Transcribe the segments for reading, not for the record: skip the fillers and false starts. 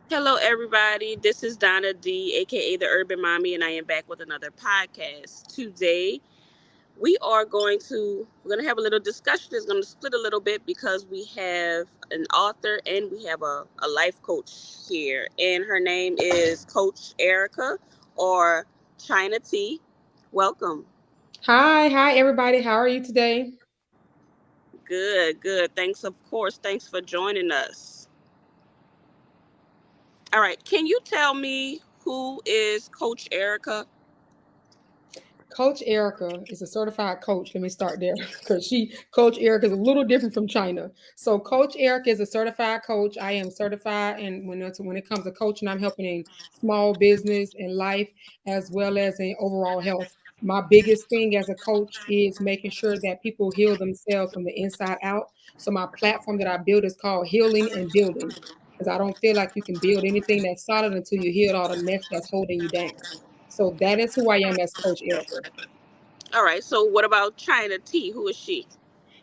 Hello, everybody. This is Donna D, aka the Urban Mommy, and I am back with another podcast. Today, we're gonna have a little discussion. It's gonna split a little bit because we have an author and we have a life coach here, and her name is Coach Erica or China T. Welcome. Hi, everybody. How are you today? Good, good. Thanks, of course. Thanks for joining us. All right. Can you tell me who is Coach Erica? Coach Erica is a certified coach. Let me start there because Coach Erica is a little different from China. So, Coach Erica is a certified coach. I am certified, and when it comes to coaching, I'm helping in small business and life as well as in overall health. My biggest thing as a coach is making sure that people heal themselves from the inside out. So, my platform that I build is called Healing and Building because I don't feel like you can build anything that's solid until you heal all the mess that's holding you down. So that is who I am as Coach Erica. All right. So what about China T? Who is she?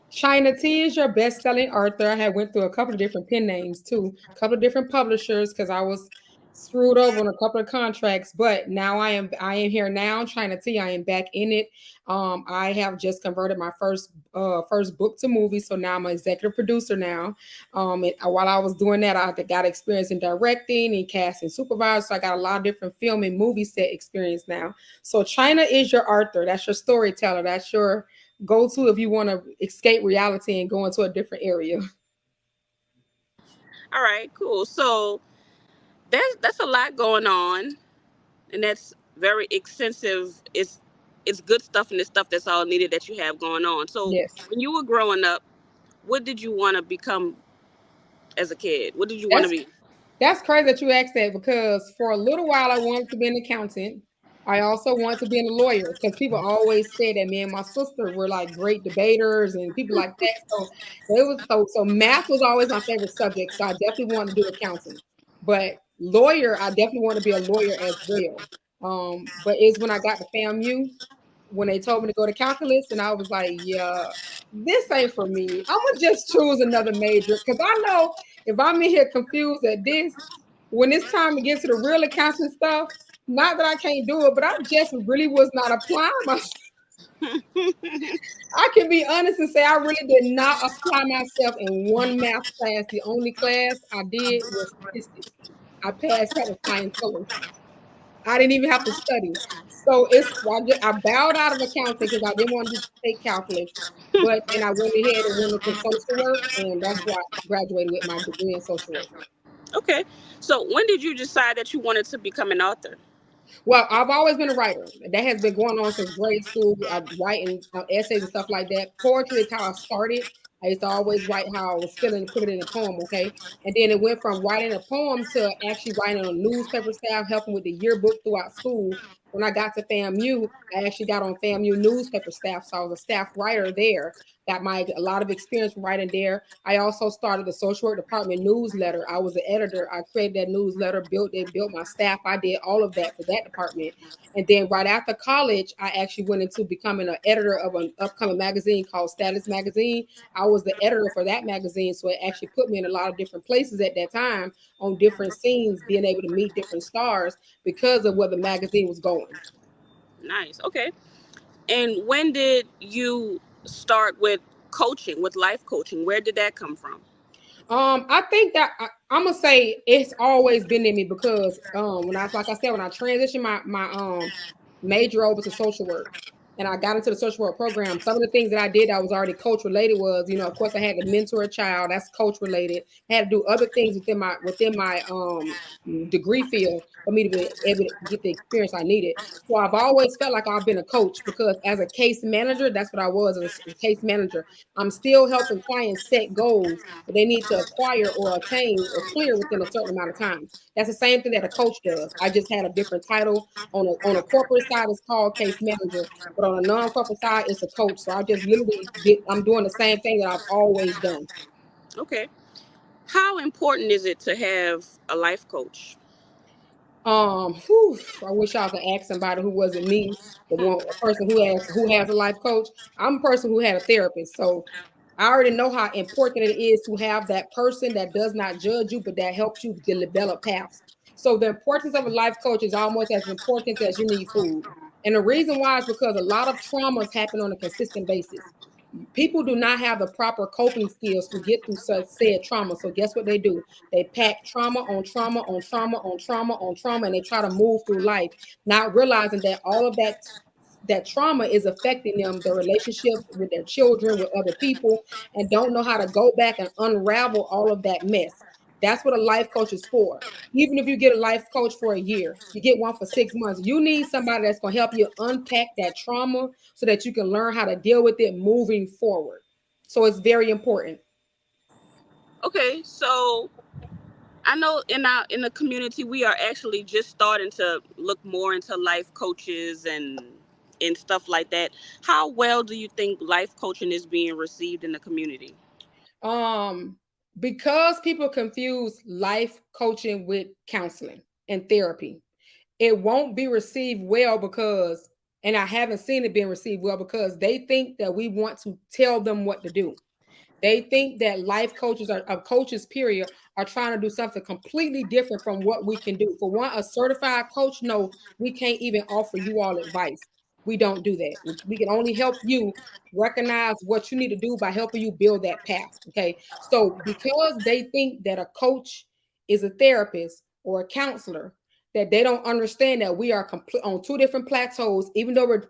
China T is your best-selling author. I had went through a couple of different pen names too, a couple of different publishers because I was screwed over on a couple of contracts. But now I am here now. China T, I am back in it. I have just converted my first book to movie, so now I'm an executive producer now. And while I was doing that, I got experience in directing and casting supervisor. So I got a lot of different film and movie set experience now. So China is your author. That's your storyteller. That's your go to if you want to escape reality and go into a different area. All right, cool. So that's a lot going on, and that's very extensive. It's good stuff, and it's stuff that's all needed that you have going on. So Yes. when you were growing up, what did you want to become as a kid? What did you want to That's be? That's crazy that you asked that because for a little while I wanted to be an accountant. I also wanted to be a lawyer because people always say that me and my sister were like great debaters and people like that. So so math was always my favorite subject. So I definitely wanted to do accounting. But lawyer, I definitely want to be a lawyer as well. But it's when I got to FAMU when they told me to go to calculus, and I was like, yeah, this ain't for me. I'm gonna just choose another major because I know if I'm in here confused at this, when it's time to get to the real accounting stuff, not that I can't do it, but I just really was not applying myself. I can be honest and say I really did not apply myself in one math class. The only class I did was statistics. I passed that with flying colors. I didn't even have to study. So I bowed out of accounting because I didn't want to take calculus. But then I went ahead and went into social work, and that's why I graduated with my degree in social work. Okay. So when did you decide that you wanted to become an author? Well, I've always been a writer. That has been going on since grade school. I writing essays and stuff like that. Poetry is how I started. I used to always write how I was feeling, put it in a poem, okay? And then it went from writing a poem to actually writing on newspaper staff, helping with the yearbook throughout school. When I got to FAMU, I actually got on FAMU newspaper staff, so I was a staff writer there. Got a lot of experience from writing there. I also started the social work department newsletter. I was the editor. I created that newsletter, built my staff. I did all of that for that department. And then right after college, I actually went into becoming an editor of an upcoming magazine called Status Magazine. I was the editor for that magazine, so it actually put me in a lot of different places at that time on different scenes, being able to meet different stars because of where the magazine was going. Nice. Okay. And when did you start with coaching, with life coaching? Where did that come from? I think that I'm gonna say it's always been in me because when I like I said when I transitioned my major over to social work and I got into the social work program, some of the things that I did that was already coach related was of course I had to mentor a child that's coach related. I had to do other things within my degree field for me to be able to get the experience I needed. So I've always felt like I've been a coach because as a case manager, that's what I was as a case manager. I'm still helping clients set goals that they need to acquire or attain or clear within a certain amount of time. That's the same thing that a coach does. I just had a different title. On a corporate side, it's called case manager, but on a non-corporate side, it's a coach. So I just I'm doing the same thing that I've always done. Okay. How important is it to have a life coach? I wish I could ask somebody who wasn't me, a person who has a life coach. I'm a person who had a therapist, so I already know how important it is to have that person that does not judge you, but that helps you develop paths. So the importance of a life coach is almost as important as you need food. And the reason why is because a lot of traumas happen on a consistent basis. People do not have the proper coping skills to get through such said trauma. So guess what they do? They pack trauma on trauma on trauma on trauma on trauma, and they try to move through life, not realizing that all of that trauma is affecting them, their relationships with their children, with other people, and don't know how to go back and unravel all of that mess. That's what a life coach is for. Even if you get a life coach for a year, you get one for 6 months, you need somebody that's going to help you unpack that trauma so that you can learn how to deal with it moving forward. So it's very important. Okay, so I know in the community we are actually just starting to look more into life coaches and stuff like that. How well do you think life coaching is being received in the community? Um, because people confuse life coaching with counseling and therapy, it won't be received well because, and I haven't seen it being received well because they think that we want to tell them what to do. They think that life coaches coaches, period, are trying to do something completely different from what we can do. For one, a certified coach, no, we can't even offer you all advice. We don't do that. We can only help you recognize what you need to do by helping you build that path. Okay. So because they think that a coach is a therapist or a counselor, that they don't understand that we are on two different plateaus, even though we're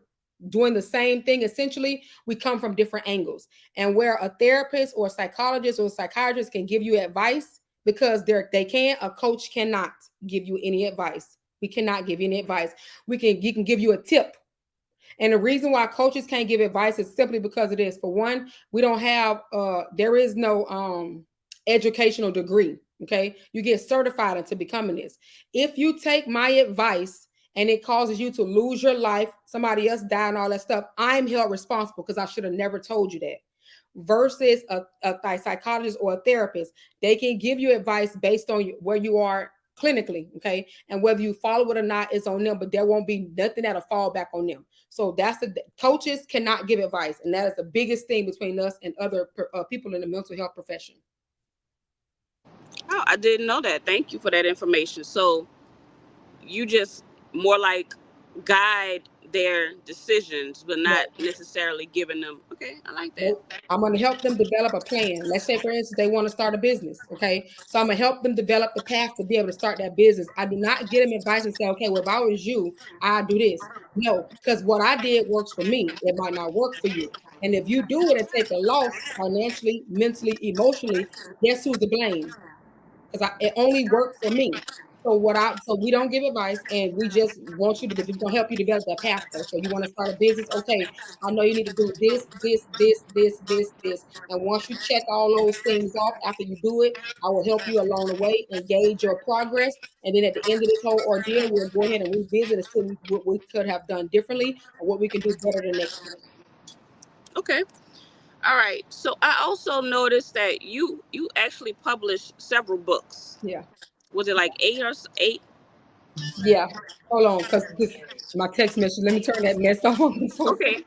doing the same thing, essentially, we come from different angles. And where a therapist or a psychologist or a psychiatrist can give you advice because they can, a coach cannot give you any advice. We cannot give you any advice. You can give you a tip. And the reason why coaches can't give advice is simply because it is, for one, we don't have there is no educational degree. Okay. You get certified into becoming this. If you take my advice and it causes you to lose your life, somebody else die and all that stuff, I'm held responsible because I should have never told you that. Versus a psychologist or a therapist, they can give you advice based on where you are clinically, okay, and whether you follow it or not is on them, but there won't be nothing that'll fall back on them. So that's the coaches cannot give advice, and that is the biggest thing between us and other people in the mental health profession. Oh, I didn't know that. Thank you for that information. So you just more like guide their decisions, but not No, necessarily giving them. Okay, I like that. nope. I'm going to help them develop a plan. Let's say, for instance, they want to start a business. Okay. So I'm going to help them develop the path to be able to start that business. I do not give them advice and say, okay, well, if I was you, I'd do this. No, because what I did works for me. It might not work for you. And if you do it and take a loss financially, mentally, emotionally, guess who's to blame? Because it only worked for me. So we don't give advice, and we just want you to, we're gonna help you develop that pathway. So you want to start a business, okay? I know you need to do this, this, this, this, this, this, and once you check all those things off after you do it, I will help you along the way and gauge your progress. And then at the end of this whole ordeal, we'll go ahead and revisit and see what we could have done differently or what we can do better the next time. Okay. All right. So I also noticed that you actually published several books. Yeah, Was it like eight? yeah. Hold on, because this my text message. Let me turn that mess off. I'm so Okay.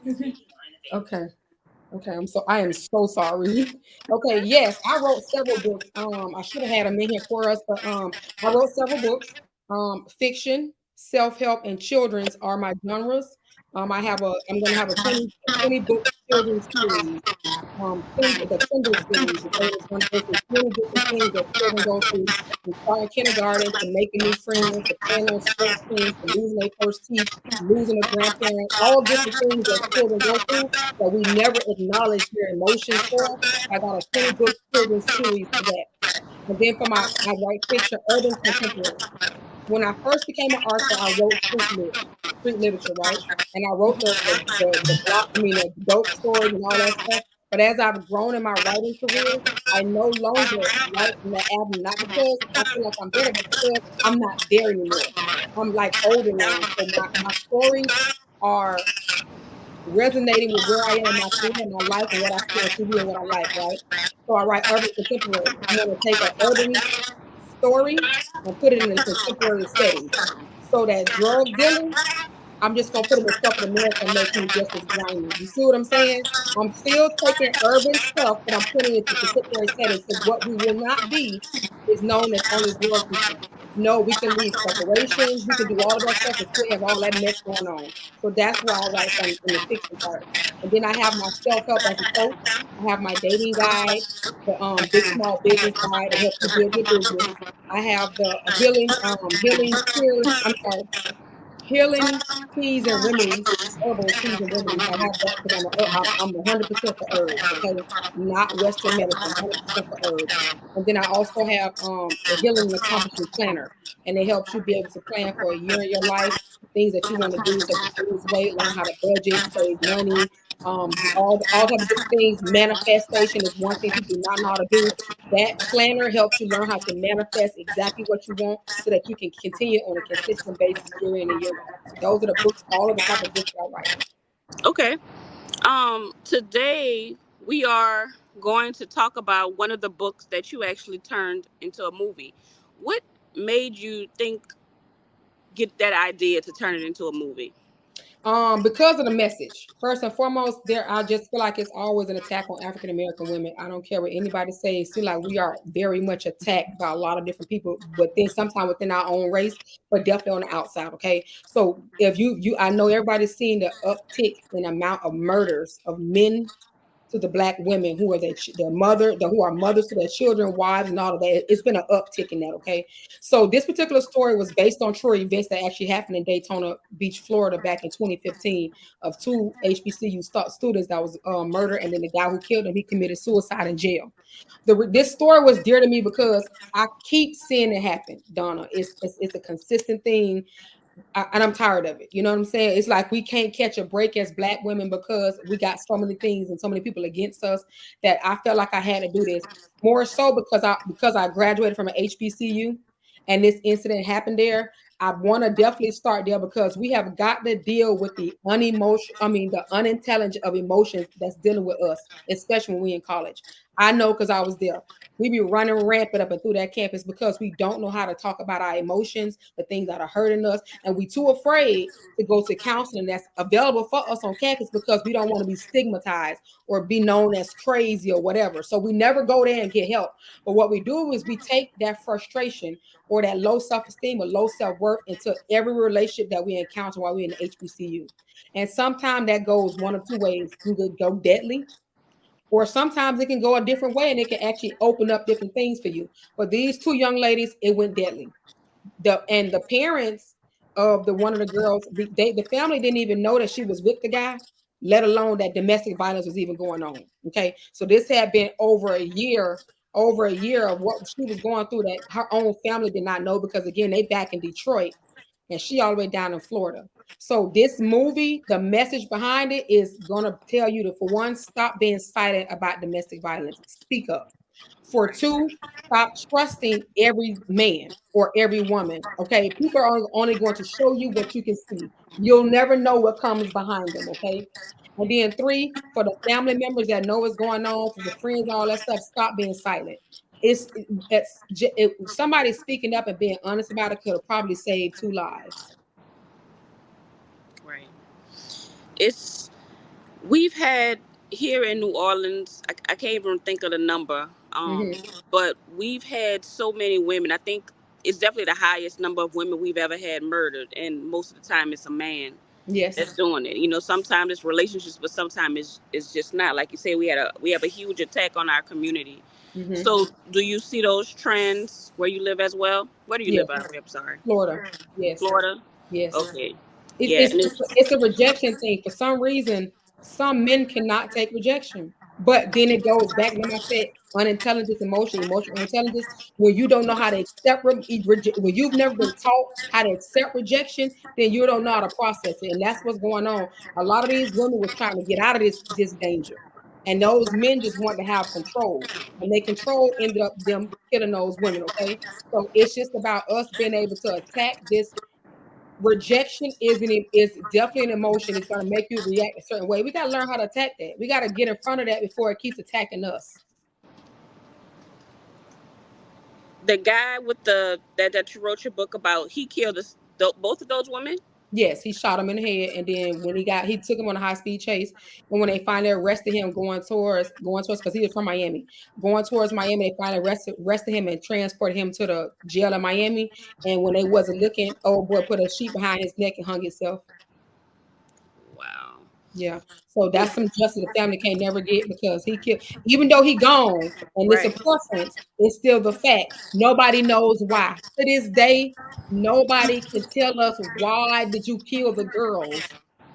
sorry. Okay. Okay, I am so sorry. Okay, yes, I wrote several books. I should have had them in here for us, but I wrote several books. Fiction, self-help, and children's are my genres. I'm gonna have a 20 book children's series. The Kindle series. Okay, it's gonna go through 20 different things that children go through from starting kindergarten to making new friends, to playing on sports teams, to losing their first teeth, losing a grandparent, all different things that children go through that we never acknowledge their emotions for. I got a 20 book children's series for that. And then I write fiction, urban contemporary. When I first became an author, I wrote street literature, right? And I wrote the block, the dope stories and all that stuff. But as I've grown in my writing career, I no longer write from that avenue, not because I feel like I'm better, but because I'm not there anymore. I'm like older now. So my stories are resonating with where I am in my career, in my life, and what I see on TV and what I like, right? So I write urban contemporary. I want to take an urban story and put it in a contemporary setting. So that drug dealing, I'm just gonna put him in corporate America and make him just as grimy. You see what I'm saying? I'm still taking urban stuff, but I'm putting it to contemporary settings because what we will not be is known as only drug people. No, we can lead corporations, we can do all of that stuff and still have all that mess going on. So that's why I write from in the fiction part. And then I have my self-help as a coach. I have my dating guide, the big small business guide to help you build your business. I have the healing cures. I'm sorry, healing teas and remedies, herbal teas and remedies. I have that because I'm 100% for herbs. Okay, not Western medicine, 100% for herbs. And then I also have the healing and accomplishment planner, and it helps you be able to plan for a year in your life, things that you want to do, such as lose weight, learn how to budget, save money, all type of different things. Manifestation is one thing people do not know how to do. That planner helps you learn how to manifest exactly what you want so that you can continue on a consistent basis year in and year out. So those are the books, all of the type of books that I write. Okay. Today we are going to talk about one of the books that you actually turned into a movie. What made you get that idea to turn it into a movie? Because of the message. First and foremost, there I just feel like it's always an attack on African American women. I don't care what anybody says. It seems like we are very much attacked by a lot of different people, but then sometimes within our own race, but definitely on the outside. Okay, so if I know everybody's seen the uptick in amount of murders of men to the black women who are their mother, who are mothers to their children, wives, and all of that. It's been an uptick in that. Okay, so this particular story was based on true events that actually happened in Daytona Beach, Florida, back in 2015, of two HBCU students that was murdered, and then the guy who killed them, he committed suicide in jail. This story was dear to me because I keep seeing it happen, Donna. It's a consistent thing, and I'm tired of it. You know what I'm saying? It's like we can't catch a break as black women because we got so many things and so many people against us that I felt like I had to do this more so because I graduated from an HBCU and this incident happened there. I want to definitely start there because we have got to deal with the the unintelligent of emotions that's dealing with us, especially when we in college. I know because I was there. We be running rampant up and through that campus because we don't know how to talk about our emotions, the things that are hurting us, and we too afraid to go to counseling that's available for us on campus because we don't want to be stigmatized or be known as crazy or whatever. So we never go there and get help. But what we do is we take that frustration or that low self-esteem or low self-worth into every relationship that we encounter while we're in the HBCU. And sometimes that goes one of two ways. You could go deadly, or sometimes it can go a different way and it can actually open up different things for you. But these two young ladies, it went deadly. The parents of the one of the girls, the family didn't even know that she was with the guy, let alone that domestic violence was even going on. Okay, so this had been over a year of what she was going through that her own family did not know because again they back in Detroit and she all the way down in Florida. So this movie, the message behind it is gonna tell you to, for one, stop being silent about domestic violence. Speak up. For two, stop trusting every man or every woman. Okay, people are only going to show you what you can see. You'll never know what comes behind them. Okay, and then three, for the family members that know what's going on, for the friends, all that stuff, stop being silent. Somebody speaking up and being honest about it could have probably saved two lives. Right. It's we've had here in New Orleans. I can't even think of the number. Hmm. But we've had so many women. I think it's definitely the highest number of women we've ever had murdered, and most of the time it's a man Yes. that's doing it. Sometimes it's relationships, but sometimes it's just not. Like you say, we have a huge attack on our community. Hmm. So, do you see those trends where you live as well? Where do you live? Yes. By the way, I'm sorry. Florida. Yes. Florida. Yes. Okay. It's Yeah, it's and it's a, it's a rejection thing. For some reason, some men cannot take rejection. But then it goes back, when I said unintelligence, emotional intelligence. When you don't know how to accept when you've never been taught how to accept rejection, then you don't know how to process it. And that's what's going on. A lot of these women was trying to get out of this danger. And those men just want to have control. And they control ended up them killing those women. Okay. So it's just about us being able to attack this. Rejection is definitely an emotion. It's going to make you react a certain way. We got to learn how to attack that. We got to get in front of that before it keeps attacking us. the guy with that you wrote your book about, he killed both of those women. Yes, he shot him in the head, and then when he took him on a high speed chase, and when they finally arrested him going towards because he was from Miami, going towards Miami, they finally arrested him and transported him to the jail in Miami. And when they wasn't looking, old boy put a sheet behind his neck and hung himself. Wow. Yeah. So that's some justice the family can't never get because he killed, even though he gone and it's a Right. preference, it's still the fact. Nobody knows why. To this day, nobody can tell us why did you kill the girls?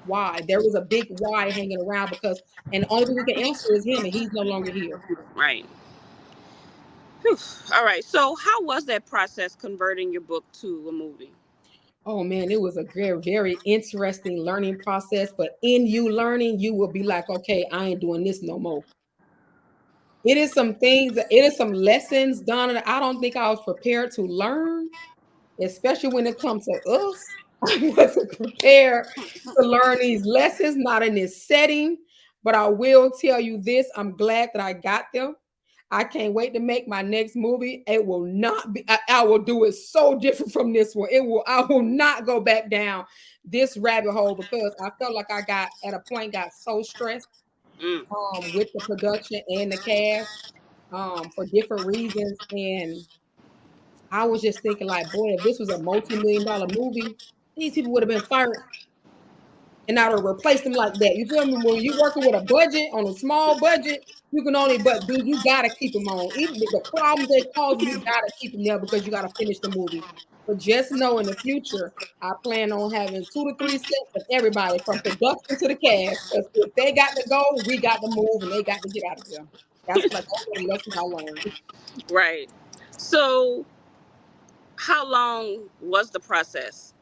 Why? There was a big why hanging around because, and the only thing we can answer is him, and he's no longer here. Right. Whew. All right. So, how was that process converting your book to a movie? Oh man, it was a very, very interesting learning process. But in you learning, you will be like, okay, I ain't doing this no more. It is some things, it is some lessons, Donna, that I don't think I was prepared to learn, especially when it comes to us. I wasn't prepared to learn these lessons, not in this setting. But I will tell you this, I'm glad that I got them. I can't wait to make my next movie. It will not be, I will do it so different from this one. I will not go back down this rabbit hole because I felt like I got at a point, got so stressed Mm. with the production and the cast for different reasons. And I was just thinking, like, boy, if this was a multi-million-dollar movie, these people would have been fired and I'd have replaced them like that. You feel me? When you're working with a budget on a small budget, you can only, but dude, you gotta keep them on. Even the problems they cause, you gotta keep them there because you gotta finish the movie. But just know in the future, I plan on having 2 to 3 sets of everybody from production to the cast. Because if they got to go, we got to move and they got to get out of there. That's what the lesson I learned. Right. So, how long was the process?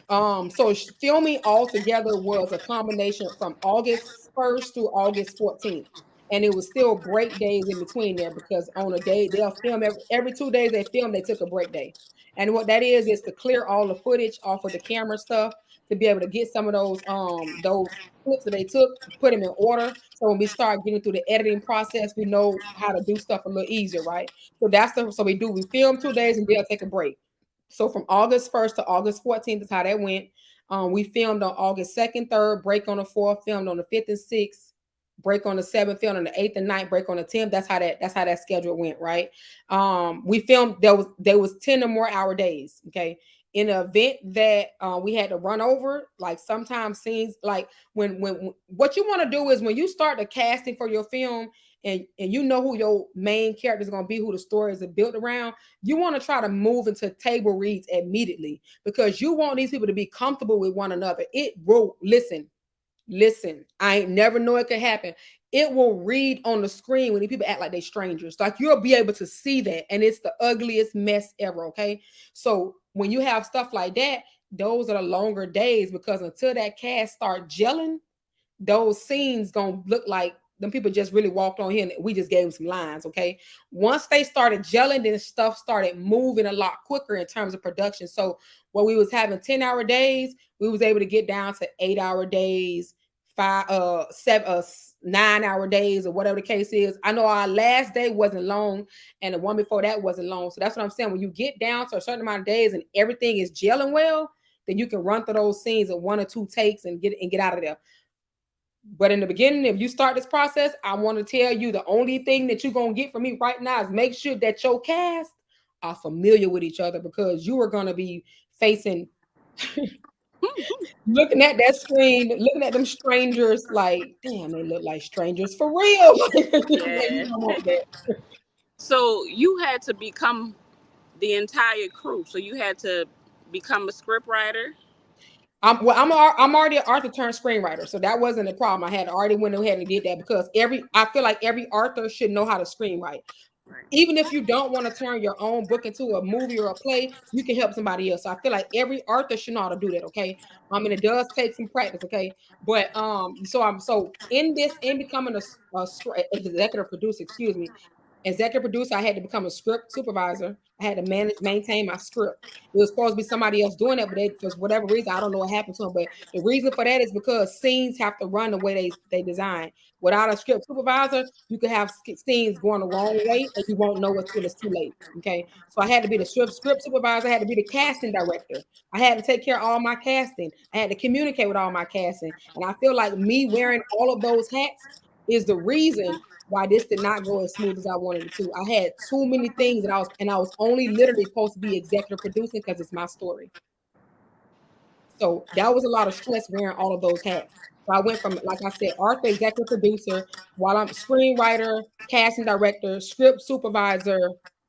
So filming altogether was a combination from August 1st to August 14th. And it was still break days in between there because on a day they'll film every 2 days they film, they took a break day. And what that is to clear all the footage off of the camera stuff to be able to get some of those clips that they took, put them in order. So when we start getting through the editing process, we know how to do stuff a little easier, right? So we film 2 days and they'll take a break. So from August 1st to August 14th is how that went. We filmed on August 2nd, 3rd, break on the 4th, filmed on the 5th and 6th, break on the 7th, filmed on the 8th and 9th, break on the 10th. That's how that schedule went, right? We filmed there was 10 or more hour days. Okay. In an event that we had to run over, like sometimes scenes like when what you want to do is when you start the casting for your film and you know who your main character is going to be, who the story is built around, you want to try to move into table reads immediately because you want these people to be comfortable with one another. It will listen. I ain't never know it could happen. It will read on the screen when these people act like they strangers. Like you'll be able to see that, and it's the ugliest mess ever. Okay, so when you have stuff like that, those are the longer days because until that cast start gelling, those scenes gonna look like them people just really walked on here and we just gave them some lines. Okay. Once they started gelling, then stuff started moving a lot quicker in terms of production. So when we was having 10-hour days, we was able to get down to 8-hour days, 9-hour days, or whatever the case is. I know our last day wasn't long and the one before that wasn't long. So that's what I'm saying. When you get down to a certain amount of days and everything is gelling well, then you can run through those scenes in 1 or 2 takes and get out of there. But in the beginning, if you start this process, I want to tell you the only thing that you're going to get from me right now is make sure that your cast are familiar with each other because you are going to be facing, looking at that screen, looking at them strangers like, damn, they look like strangers for real. You Yeah. don't want that. So, you had to become the entire crew. So, you had to become a script writer. I'm already an author turned screenwriter, so that wasn't a problem. I had already went ahead and did that because I feel like every author should know how to screenwrite. Right. Even if you don't want to turn your own book into a movie or a play, you can help somebody else. So I feel like every author should know how to do that. Okay. And it does take some practice. Okay. But so I'm so in this in becoming a executive producer, excuse me, executive producer, I had to become a script supervisor. I had to maintain my script. It was supposed to be somebody else doing it, but they, for whatever reason, I don't know what happened to them. But the reason for that is because scenes have to run the way they design. Without a script supervisor, you could have scenes going the wrong way, and you won't know until it's too late. Okay, so I had to be the script supervisor. I had to be the casting director. I had to take care of all my casting. I had to communicate with all my casting, and I feel like me wearing all of those hats is the reason why this did not go as smooth as I wanted it to. I had too many things that I was only literally supposed to be executive producing because it's my story. So that was a lot of stress wearing all of those hats. So I went from, like I said, art to executive producer, while I'm screenwriter, casting director, script supervisor.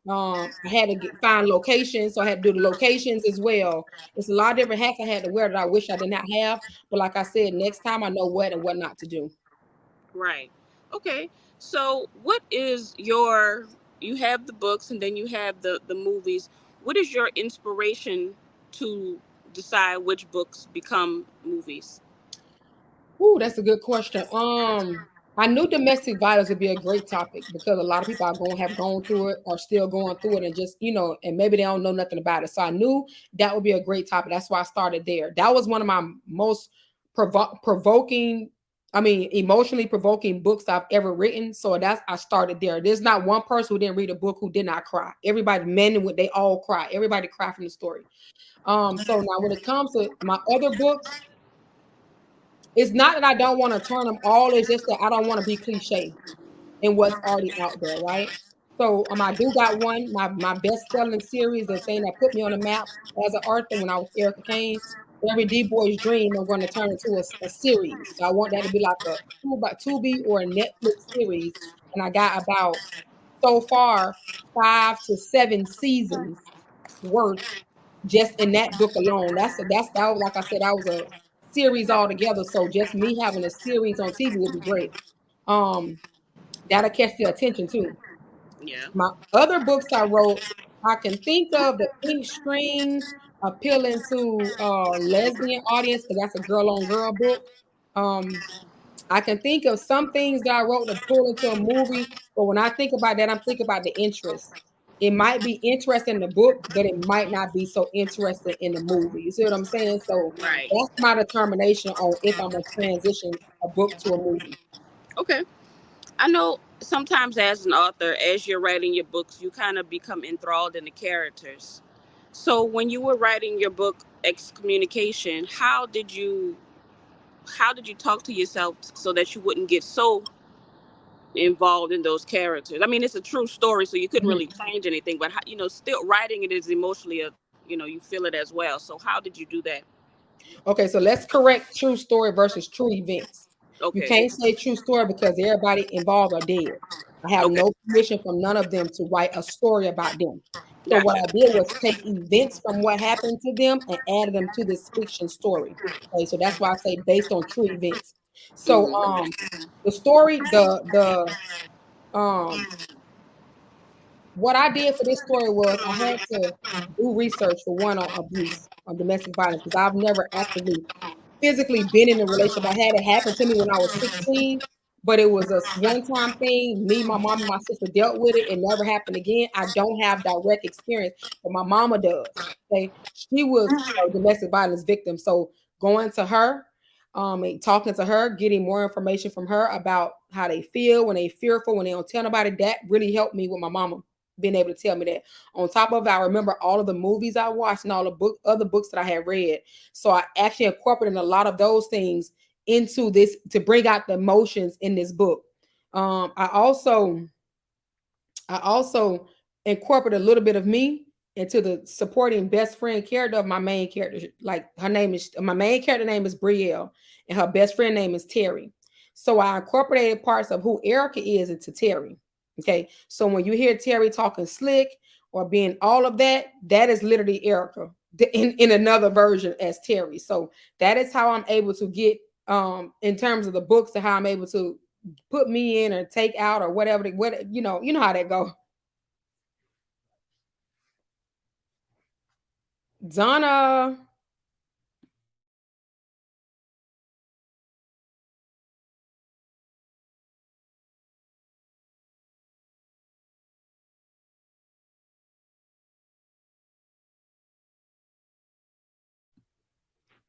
I had to find locations, so I had to do the locations as well. It's a lot of different hats I had to wear that I wish I did not have. But like I said, next time I know what and what not to do. Right. Okay. So, what is your? You have the books, and then you have the movies. What is your inspiration to decide which books become movies? Ooh, that's a good question. I knew domestic violence would be a great topic because a lot of people are going have gone through it, are still going through it, and just and maybe they don't know nothing about it. So I knew that would be a great topic. That's why I started there. That was one of my most provoking, I mean, emotionally provoking books I've ever written. So that's I started there. There's not one person who didn't read a book who did not cry. Everybody, men and women, they all cry. Everybody cry from the story. So now when it comes to my other books, it's not that I don't want to turn them all. It's just that I don't want to be cliche in what's already out there, right? So I do got one, my best selling series, the thing that put me on the map as an author when I was Erica Kane. Every D Boy's Dream, I'm going to turn into a series. So I want that to be like a Tubi or a Netflix series. And I got about so far 5 to 7 seasons worth just in that book alone. That was, like I said, that was a series altogether. So just me having a series on TV would be great. Um, that'll catch their attention too. Yeah. My other books I wrote, I can think of the Pink String appealing to lesbian audience because that's a girl on girl book. Um, I can think of some things that I wrote to pull into a movie, but when I think about that, I'm thinking about the interest. It might be interesting in the book, but it might not be so interesting in the movie. You see what I'm saying? So Right. that's my determination on if I'm gonna transition a book to a movie. Okay. I know sometimes as an author, as you're writing your books, you kind of become enthralled in the characters. So when you were writing your book Excommunication, how did you talk to yourself so that you wouldn't get so involved in those characters? I mean, it's a true story, so you couldn't really Mhm. change anything, but still writing it is emotionally you feel it as well. So how did you do that? Okay, so let's correct true story versus true events. You Okay. can't say true story because everybody involved are dead. I have Okay. no permission from none of them to write a story about them. So what Gotcha. I did was take events from what happened to them and added them to this fiction story. Okay, so that's why I say based on true events. So Hmm. the story, um what I did for this story was I had to do research for one on abuse, on domestic violence, because I've never actively physically been in a relationship. I had it happen to me when I was 16, but it was a one-time thing. Me, my mom, and my sister dealt with it. It never happened again. I don't have direct experience, but my mama does. Okay, she was a domestic violence victim, so going to her, and talking to her, getting more information from her about how they feel when they fearful, when they don't tell nobody, that really helped me with my mama being able to tell me that. On top of it, I remember all of the movies I watched and all the other books that I had read. So I actually incorporated a lot of those things into this to bring out the emotions in this book. Um, I also I also incorporate a little bit of me into the supporting best friend character of my main character. Like her name is my main character name is Brielle, and her best friend name is Terry. So I incorporated parts of who Erica is into Terry. Okay, so when you hear Terry talking slick or being all of that, that is literally Erica in another version as Terry. So that is how I'm able to get in terms of the books and how I'm able to put me in or take out or whatever. What you know how that go. Donna.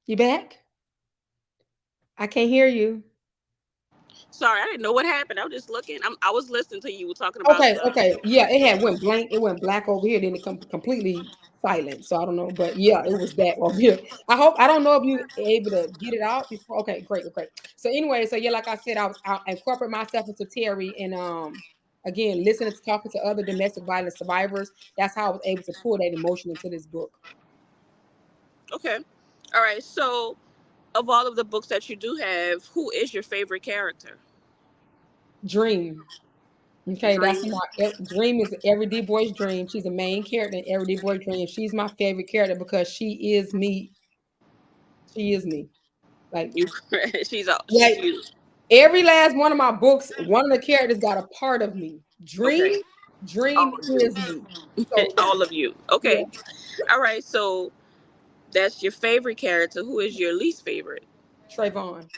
You back? I can't hear you. Sorry, I didn't know what happened. I was just looking. I was listening to you talking about Okay, the. okay. Yeah, it had went blank. It went black over here, then it come completely silent. So I don't know, but yeah, it was that over here. I don't know if you able to get it out before. Okay, great, great. So anyway, so yeah, like I said, I incorporate myself into Terry and again listening to talking to other domestic violence survivors. That's how I was able to pull that emotion into this book. Okay, all right. So, of all of the books that you do have, who is your favorite character? Dream. Okay, that's Dream. my dream is every D boy's dream. She's the main character in every D boy dream. She's my favorite character because she is me. She is me. Like You. she's a, she's like you. every last one of my books, one of the characters got a part of me. Okay. Dream All of is me. you. So All of you. yeah, Okay. All right. So that's your favorite character. Who is your least favorite? Trayvon.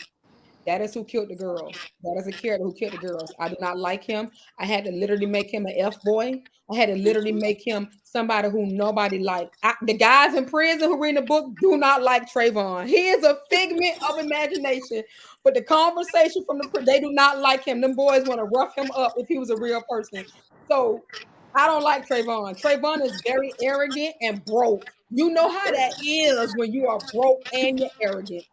That is who killed the girls. That is a character who killed the girls. I do not like him. I had to literally make him an F boy. I had to literally make him somebody who nobody liked. The guys in prison who read the book do not like Trayvon. He is a figment of imagination. But the conversation from they do not like him. Them boys want to rough him up if he was a real person. So I don't like Trayvon. Trayvon is very arrogant and broke. You know how that is when you are broke and you're arrogant.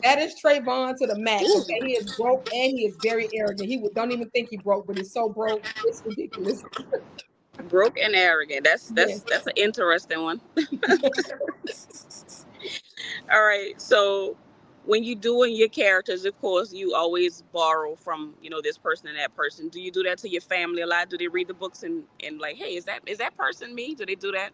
That is Trayvon to the max. Okay, Ooh, he is broke and he is very arrogant. Don't even think he broke, but he's so broke, it's ridiculous. broke and arrogant. That's Yeah. that's that's an interesting one. All right. So when you doing your characters, of course, you always borrow from this person and that person. Do you do that to your family a lot? Do they read the books and like, hey, is that person me? Do they do that?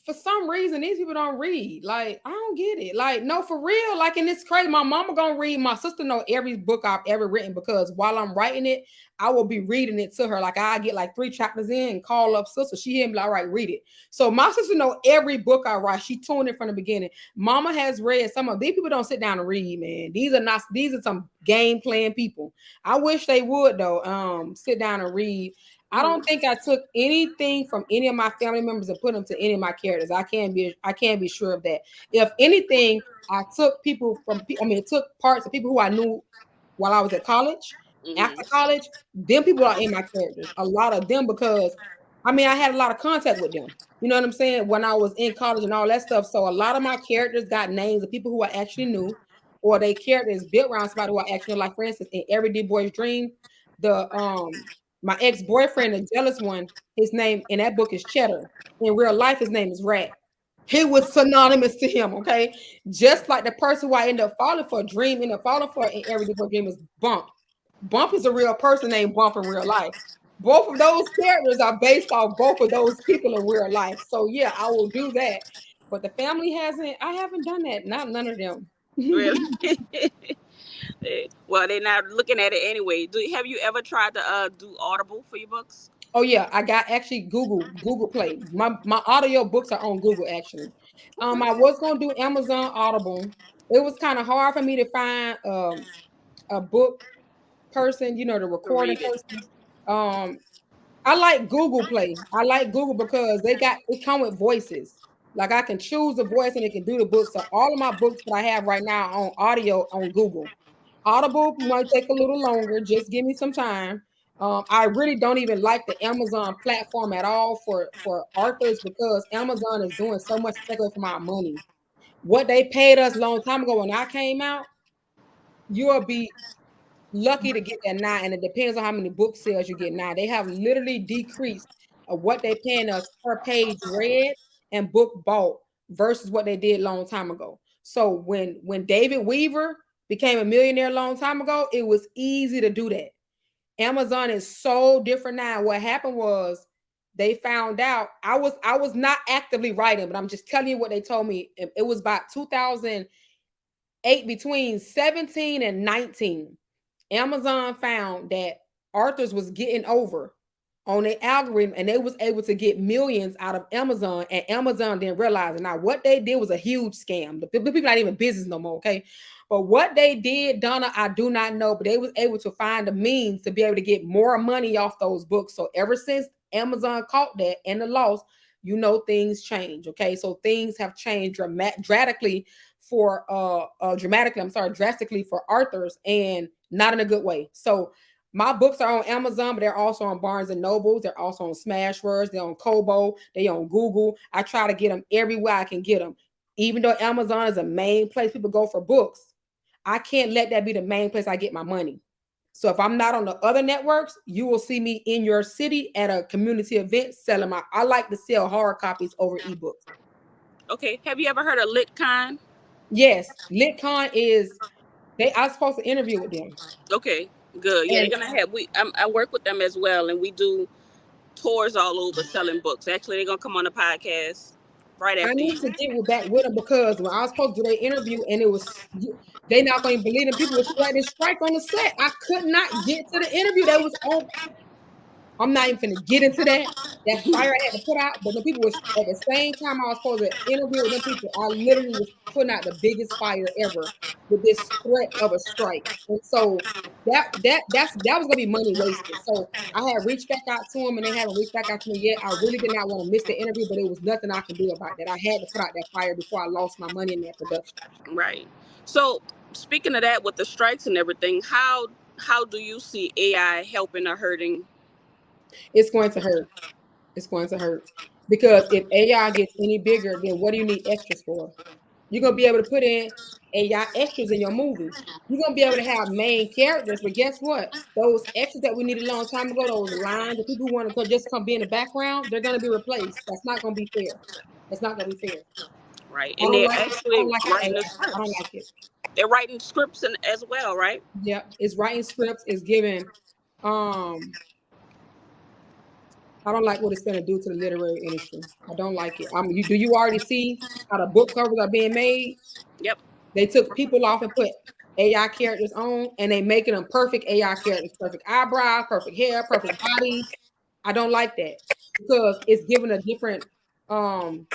For some reason these people don't read. Like I don't get it. Like no, for real. Like and it's crazy. My mama gonna read. My sister know every book I've ever written because while I'm writing it, I will be reading it to her. Like I get like 3 chapters in and call up sister. She hear me like, all right, read it. So my sister know every book I write. She tuned in from the beginning. Mama has read some of these people don't sit down and read, man. These are some game playing people. I wish they would though. Sit down and read. I Hmm. don't think I took anything from any of my family members and put them to any of my characters. I can't be sure of that. If anything, I took people from I mean, took parts of people who I knew while I was at college. After Hmm. college, them people are in my characters. A lot of them because I mean, I had a lot of contact with them. You know what I'm saying? When I was in college and all that stuff. So a lot of my characters got names of people who I actually knew, or they characters built around somebody who I actually know. Like for instance, in Everyday Boy's Dream, the my ex-boyfriend, the jealous one, his name in that book is Cheddar. In real life, his name is Rat. He was synonymous to him, okay? Just like the person who I ended up falling for, Dream ended up falling for in Everyday Boy Dream is Bump. Bump is a real person named Bump in real life. Both of those characters are based off both of those people in real life. So yeah, I will do that. But the family hasn't, I haven't done that. Not none of them. Really? Well, they're not looking at it anyway. Have you ever tried to do Audible for your books? Oh yeah, I got actually Google Play. My audio books are on Google actually. Okay. I was gonna do Amazon Audible. It was kind of hard for me to find a book person, the To recording read it. person. Um, I like Google Play. I like Google because it come with voices. Like I can choose the voice and it can do the book. So all of my books that I have right now on audio on Google. Audible might take a little longer. Just give me some time. I really don't even like the Amazon platform at all for authors because Amazon is doing so much to take away from our money. What they paid us a long time ago when I came out, you'll be lucky to get that now, and it depends on how many book sales you get now. They have literally decreased of what they paying us per page read and book bought versus what they did a long time ago. So when David Weaver became a millionaire a long time ago, it was easy to do that. Amazon is so different now. What happened was they found out I was not actively writing, but I'm just telling you what they told me. It was about 2008, between 17 and 19. Amazon found that Arthur's was getting over on their algorithm and they was able to get millions out of Amazon, and Amazon didn't realize it. Now, what they did was a huge scam. The people not even business no more, okay? But what they did, Donna, I do not know, but they was able to find the means to be able to get more money off those books. So ever since Amazon caught that and the loss, you know things change. Okay, so things have changed dramatically for dramatically, I'm sorry, drastically for authors, and not in a good way. So my books are on Amazon, but they're also on Barnes and Nobles. They're also on Smashwords. They're on Kobo. They're on Google. I try to get them everywhere I can get them. Even though Amazon is a main place people go for books, I can't let that be the main place I get my money. So if I'm not on the other networks, you will see me in your city at a community event selling my. I like to sell hard copies over ebooks. Okay. Have you ever heard of LitCon? Yes, LitCon is they. I was supposed to interview with them, Okay. Good. Yeah, they're and gonna have I work with them as well, and we do tours all over selling books. Actually, they're gonna come on the podcast right I after need you. to get back with them because when I was supposed to do their interview, and it was they not going to believe them. People was writing strike on the set. I could not get to the interview. That was on. I'm not even gonna get into that. That fire I had to put out, but the people was at the same time I was supposed to interview with them people. I literally was putting out the biggest fire ever with this threat of a strike, and so that was gonna be money wasted. So I had reached back out to them, and they haven't reached back out to me yet. I really did not want to miss the interview, but it was nothing I can do about that. I had to put out that fire before I lost my money in that production. Right. So speaking of that, with the strikes and everything, how do you see AI helping or hurting? It's going to hurt. It's going to hurt because if AI gets any bigger, then what do you need extras for? You're gonna be able to put in AI extras in your movie. You're gonna be able to have main characters, but guess what? Those extras that we needed a long time ago, those lines, the people who want to just come be in the background, they're gonna be replaced. That's not gonna be fair. That's not gonna be fair. Right. I And don't they're like it. I actually don't like the writing the AI. I don't scripts. like it. They're writing scripts as well, right? Yeah, it's writing scripts. It's giving. Um, I don't like what it's gonna do to the literary industry. I don't like it. Do you already see how the book covers are being made? Yep. They took people off and put AI characters on, and they making them perfect AI characters, perfect eyebrows, perfect hair, perfect body. I don't like that because it's giving a different um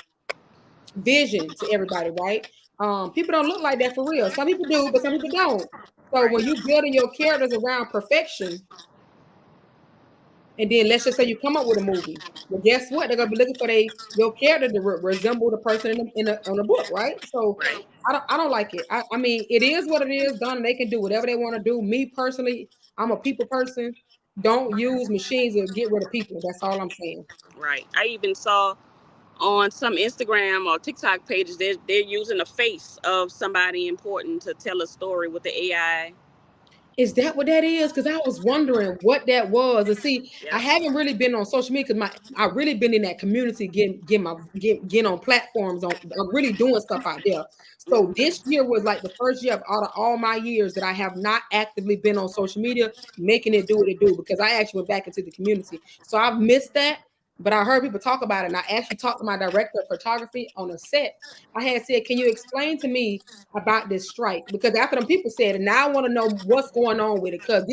vision to everybody, right? People don't look like that for real. Some people do, but some people don't. So Right. when you building your characters around perfection, and then let's just say you come up with a movie. Well, guess what? They're gonna be looking for your character to resemble the person on the book, right? So Right. I don't like it. I mean, it is what it is. Done. They can do whatever they want to do. Me personally, I'm a people person. Don't use machines to get rid of people. That's all I'm saying. Right. I even saw on some Instagram or TikTok pages they're using a face of somebody important to tell a story with the AI. Is that what that is? Because I was wondering what that was. And see, I Yep. haven't really been on social media because I really been in that community, getting on platforms. I'm really doing stuff out there. So Hmm. this year was like the first year of out of all my years that I have not actively been on social media, making it do what it do. Because I actually went back into the community, so I've missed that. But I heard people talk about it, and I actually talked to my director of photography on a set. I had said, "Can you explain to me about this strike?" Because after them people said it, now I want to know what's going on with it. Because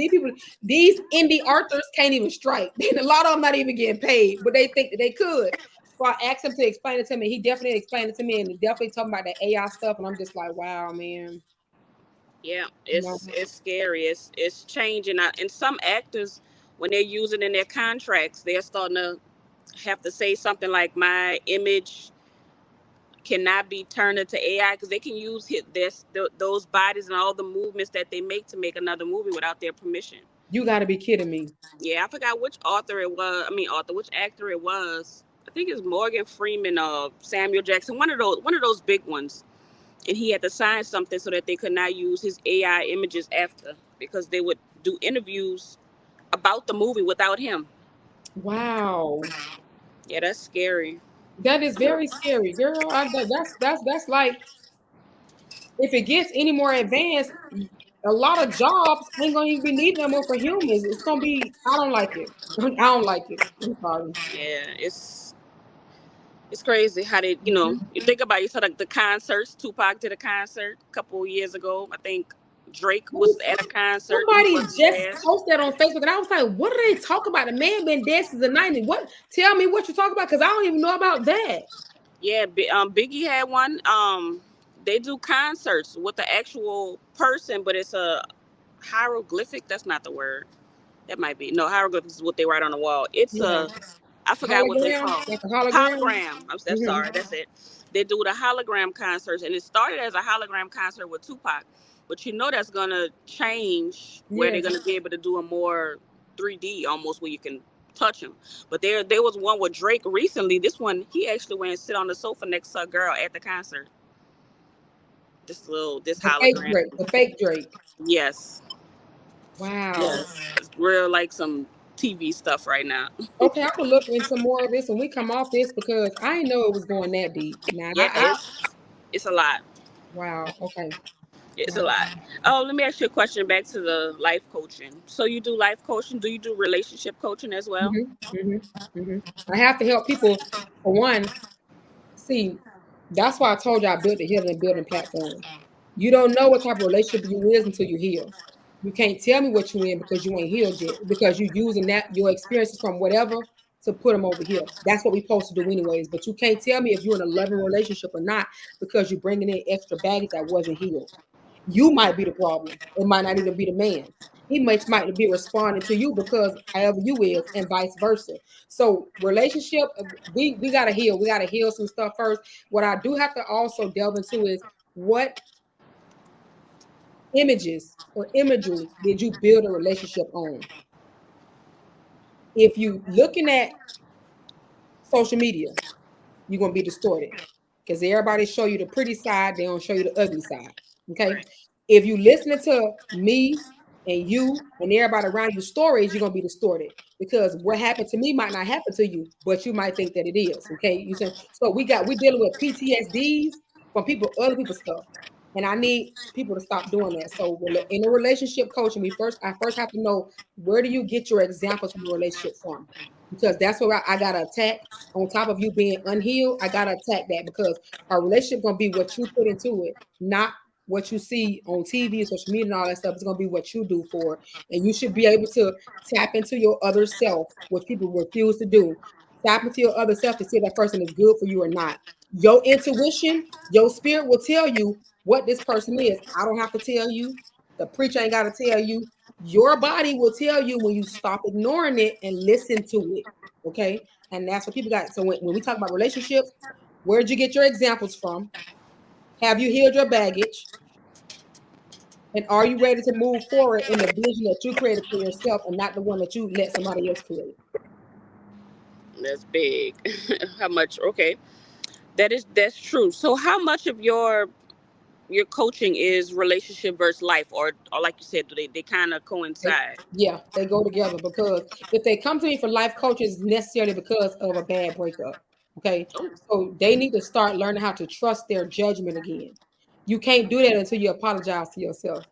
these indie authors can't even strike. And a lot of them not even getting paid, but they think that they could. So I asked him to explain it to me. He definitely explained it to me, and he definitely talking about the AI stuff. And I'm just like, wow, man. Yeah, You know, it's scary. It's changing. And some actors, when they're using in their contracts, they're starting to have to say something like, "My image cannot be turned into AI," because they can use those bodies and all the movements that they make another movie without their permission. you got to be kidding me. Yeah, I forgot which author it was. I mean, which actor it was. I think it's Morgan Freeman or Samuel Jackson, one of those big ones. And he had to sign something so that they could not use his AI images after, because they would do interviews about the movie without him. Wow, Yeah, that's scary. that is very scary, girl. That's like if it gets any more advanced, a lot of jobs ain't gonna even be needed no more for humans. It's gonna be. I don't like it. I don't like it. I'm sorry. Yeah, it's crazy how they, Mhm. you think about it, you saw like the concerts. Tupac did a concert a couple of years ago. I think Drake was at a concert. He Somebody wasn't just there. posted that on Facebook, and I was like, "What are they talking about? The man been dead since the '90s. What? Tell me what you talking about, because I don't even know about that." Yeah, Biggie had one. They do concerts with the actual person, but it's a hieroglyphic. That's not the word. That might be no hieroglyphics is what they write on the wall. It's Yeah, I forgot what they Hologram, call. like a hologram. Hologram. I'm so Hmm. sorry. That's it. They do the hologram concerts, and it started as a hologram concert with Tupac, but you know that's gonna change where they're Yes. gonna be able to do a more 3D almost where you can touch them. But there was one with Drake recently. This one he actually went and sit on the sofa next to a girl at the concert. This The fake hologram. Drake. The fake Drake. Yes, Wow. yes, it's real like some TV stuff right now. Okay, I'm gonna look into more of this when we come off this because I didn't know it was going that deep. Now, Yeah, it's a lot. wow. Okay. It's a Wow. lot. Oh, let me ask you a question back to the life coaching. So you do life coaching? Do you do relationship coaching as well? Hmm. Hmm. Hmm. I have to help people. For one, see, that's why I told you I built the healing and building platform. You don't know what type of relationship you is until you heal. You can't tell me what you in because you ain't healed yet. Because you using that your experiences from whatever to put them over here. That's what we supposed to do anyways. But you can't tell me if you're in a loving relationship or not because you're bringing in extra baggage that wasn't healed. You might be the problem. It might not even be the man. He might be responding to you because however you is, and vice versa. So relationship, we gotta heal. We gotta heal some stuff first. What I do have to also delve into is what images or imagery did you build a relationship on? If you looking at social media, you're gonna be distorted because everybody show you the pretty side, they don't show you the ugly side. Okay, if you listening to me and you and everybody around you stories, you're gonna be distorted because what happened to me might not happen to you, but you might think that it is. Okay, you said so. We dealing with PTSDs from people, other people's stuff, and I need people to stop doing that. So in a relationship coaching, I first have to know where do you get your examples from a relationship from, because that's what I gotta attack on top of you being unhealed. I gotta attack that because a relationship gonna be what you put into it, not what you see on TV, social media, and all that stuff. It's gonna be what you do for it. And you should be able to tap into your other self, which people refuse to do. Tap into your other self to see if that person is good for you or not. Your intuition, your spirit will tell you what this person is. I don't have to tell you. The preacher ain't gotta tell you. Your body will tell you when you stop ignoring it and listen to it. Okay. And that's what people got. So when we talk about relationships, where'd you get your examples from? Have you healed your baggage? And are you ready to move forward in the vision that you created for yourself and not the one that you let somebody else create? That's big. How much? Okay, that's true. So how much of your coaching is relationship versus life, or like you said, do they kind of coincide? Yeah, they go together because if they come to me for life coaches, it's necessarily because of a bad breakup. Okay. Oh, So they need to start learning how to trust their judgment again. You can't do that until you apologize to yourself.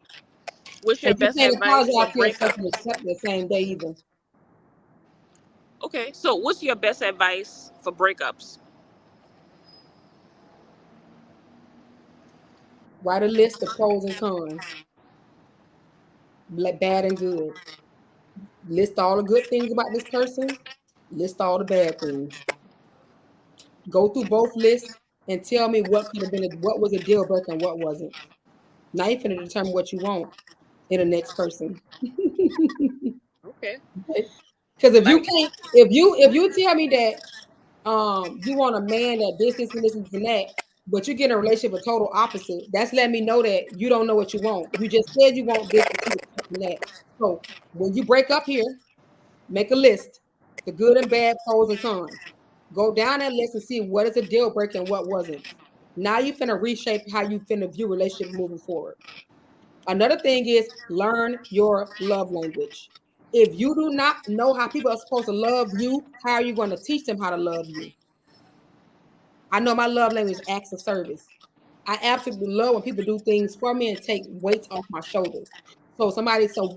what's your And you best can't advice for apologize to yourself and breakups? accept it the same day either. Okay, so what's your best advice for breakups? Write a list of pros and cons, like bad and good. List all the good things about this person, list all the bad things. Go through both lists and tell me what could have been what was a deal breaker and what wasn't. Now you're finna determine what you want in the next person. Okay, Because if you like can't, if you tell me that you want a man that this and that, but you get in a relationship with total opposite, that's letting me know that you don't know what you want. You just said you want this, but you expecting that. So when you break up here, make a list, the good and bad, pros and cons. Go down that list and see what is a deal breaker and what wasn't. Now you finna reshape how you finna view relationships moving forward. Another thing is learn your love language. If you do not know how people are supposed to love you, how are you going to teach them how to love you? I know my love language is acts of service. I absolutely love when people do things for me and take weights off my shoulders. So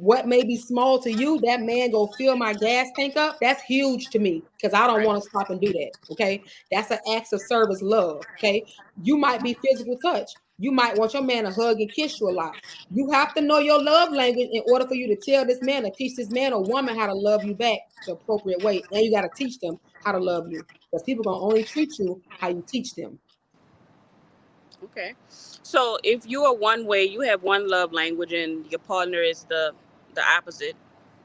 what may be small to you, that man go fill my gas tank up. That's huge to me because I don't right. want to stop and do that. Okay. That's an acts of service love. Okay. You might be physical touch. You might want your man to hug and kiss you a lot. You have to know your love language in order for you to tell this man or teach this man or woman how to love you back the appropriate way. And you got to teach them how to love you because people gonna only treat you how you teach them. Okay, so if you are one way, you have one love language, and your partner is the opposite,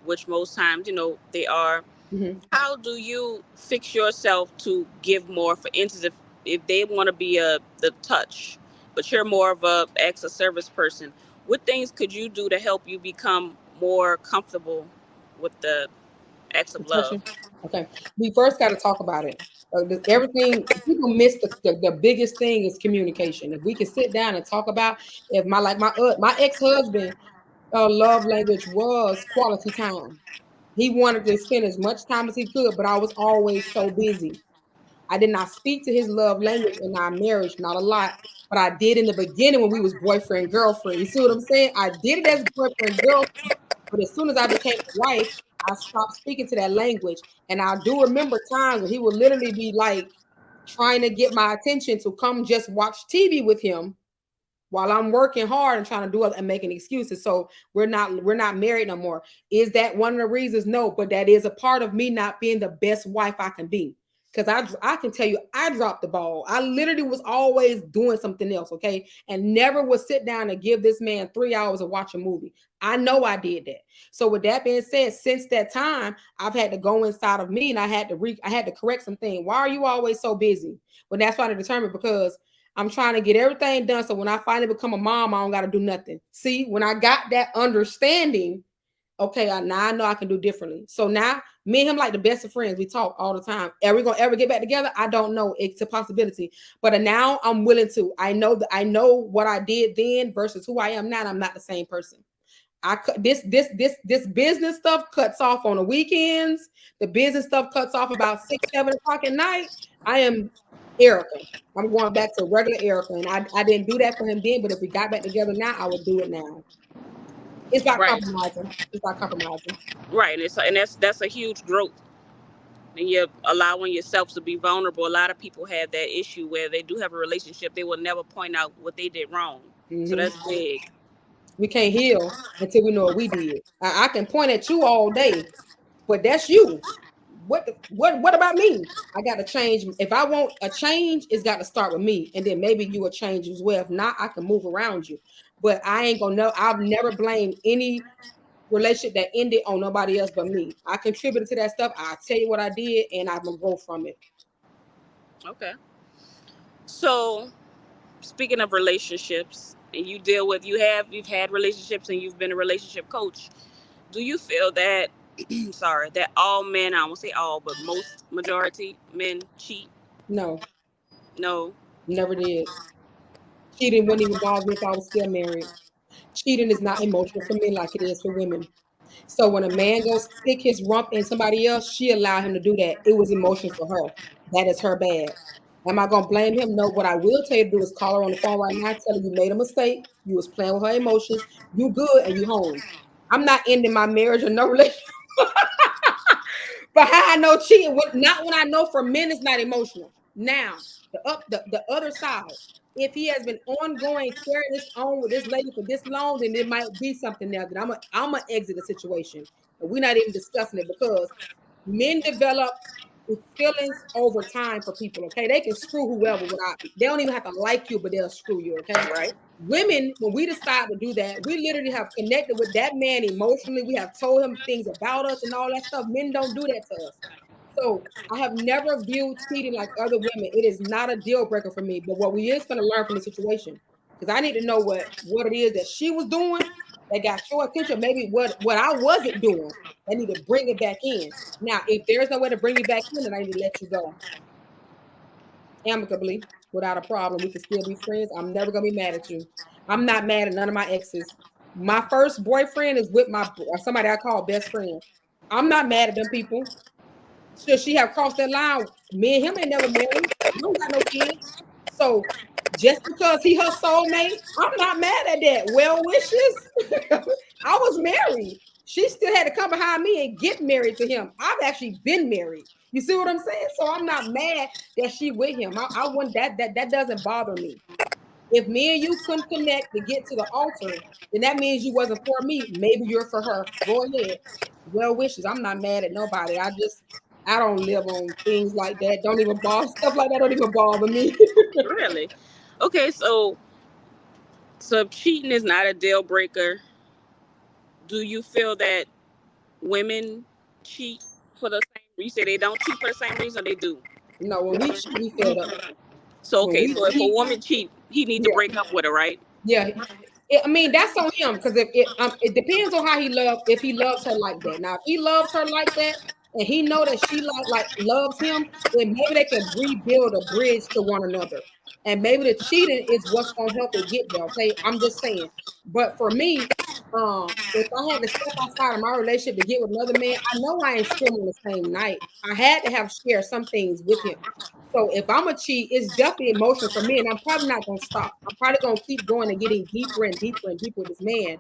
which most times they are. Hmm. How do you fix yourself to give more? For instance, if they want to be the touch, but you're more of a acts of service person, what things could you do to help you become more comfortable with the acts of love? Touching. Okay. We first got to talk about it. Everything people miss the biggest thing is communication. If we can sit down and talk about, if my ex-husband love language was quality time. He wanted to spend as much time as he could, but I was always so busy. I did not speak to his love language in our marriage, not a lot, but I did in the beginning when we was boyfriend girlfriend. You see what I'm saying? I did it as boyfriend girlfriend, but as soon as I became a wife, I stopped speaking to that language. And I do remember times when he would literally be like trying to get my attention to come just watch TV with him while I'm working hard and trying to do it and making excuses. So we're not married no more. Is that one of the reasons? No, but that is a part of me not being the best wife I can be. Because I can tell you, I dropped the ball. I literally was always doing something else, okay? And never would sit down and give this man 3 hours to watch a movie. I know I did that. So with that being said, since that time, I've had to go inside of me and I had to correct some things. Why are you always so busy? Well, that's why I determined because I'm trying to get everything done. So when I finally become a mom, I don't got to do nothing. See, when I got that understanding, okay, now I know I can do differently. So now me and him like the best of friends. We talk all the time. Are we gonna ever get back together? I don't know. It's a possibility. But now I'm willing to. I know what I did then versus who I am now. And I'm not the same person. This business stuff cuts off on the weekends. The business stuff cuts off about 6, 7 o'clock at night. I am Erica. I'm going back to regular Erica, and I didn't do that for him then. But if we got back together now, I would do it now. It's about Right, compromising. It's about compromising. right, and that's a huge growth. And you're allowing yourself to be vulnerable. A lot of people have that issue where they do have a relationship, they will never point out what they did wrong. So Hmm. that's big. We can't heal until we know what we did. I can point at you all day, but that's you. What about me? I got to change. If I want a change, it's got to start with me, and then maybe you will change as well. If not, I can move around you. But I ain't gonna know. I've never blamed any relationship that ended on nobody else but me. I contributed to that stuff. I'll tell you what I did, and I'm gonna go from it. Okay. So speaking of relationships, and you've had relationships and you've been a relationship coach, do you feel that sorry, that all men, I won't say all, but most majority men cheat? No, No. never did. Cheating wouldn't even bother me if I was still married. Cheating is not emotional for men like it is for women. So when a man goes stick his rump in somebody else, she allowed him to do that. It was emotional for her. That is her bad. Am I gonna blame him? No. What I will tell you to do is call her on the phone right now, tell her you made a mistake. You was playing with her emotions. You good and you home. I'm not ending my marriage or no relationship. But how I know cheating? Not when I know for men it's not emotional. Now the other side. If he has been ongoing carrying this on with this lady for this long, then it might be something there that I'm gonna exit the situation. And we're not even discussing it because men develop feelings over time for people. Okay, they can screw whoever without. They don't even have to like you, but they'll screw you. Okay, Right. women, when we decide to do that, we literally have connected with that man emotionally. We have told him things about us and all that stuff. Men don't do that to us. So I have never viewed cheating like other women. It is not a deal breaker for me. But what we is going to learn from the situation, because I need to know what it is that she was doing that got your attention. Maybe what I wasn't doing. I need to bring it back in. Now, if there's no way to bring you back in, then I need to let you go amicably without a problem. We can still be friends. I'm never gonna be mad at you. I'm not mad at none of my exes. My first boyfriend is with my somebody I call best friend. I'm not mad at them people. Should she have crossed that line? Me and him ain't never married. We don't got no kids. So just because he her soulmate, I'm not mad at that. Well wishes. I was married. She still had to come behind me and get married to him. I've actually been married. You see what I'm saying? So I'm not mad that she with him. I want that doesn't bother me. If me and you couldn't connect to get to the altar, then that means you wasn't for me. Maybe you're for her. Go ahead. Well wishes. I'm not mad at nobody. I don't live on things like that. Don't even bother stuff like that. Don't even bother me. Really? Okay, so if cheating is not a deal breaker, do you feel that women cheat for the same You say they don't cheat for the same reason, or they do? No, when we cheat, we fed up. So When okay, we so if a cheat, woman cheat, he need to yeah, break up with her, right? yeah. I mean, that's on him because if it depends on how he loves. If he loves her like that, now if he loves her like that, and he know that she like loves him, then maybe they can rebuild a bridge to one another. And maybe the cheating is what's gonna help it get there. Okay, I'm just saying. But for me, if I had to step outside of my relationship to get with another man, I know I ain't screwing on the same night. I had to have shared some things with him. So if I'm a cheat, it's definitely emotional for me, and I'm probably not gonna stop. I'm probably gonna keep going and getting deeper and deeper and deeper with this man.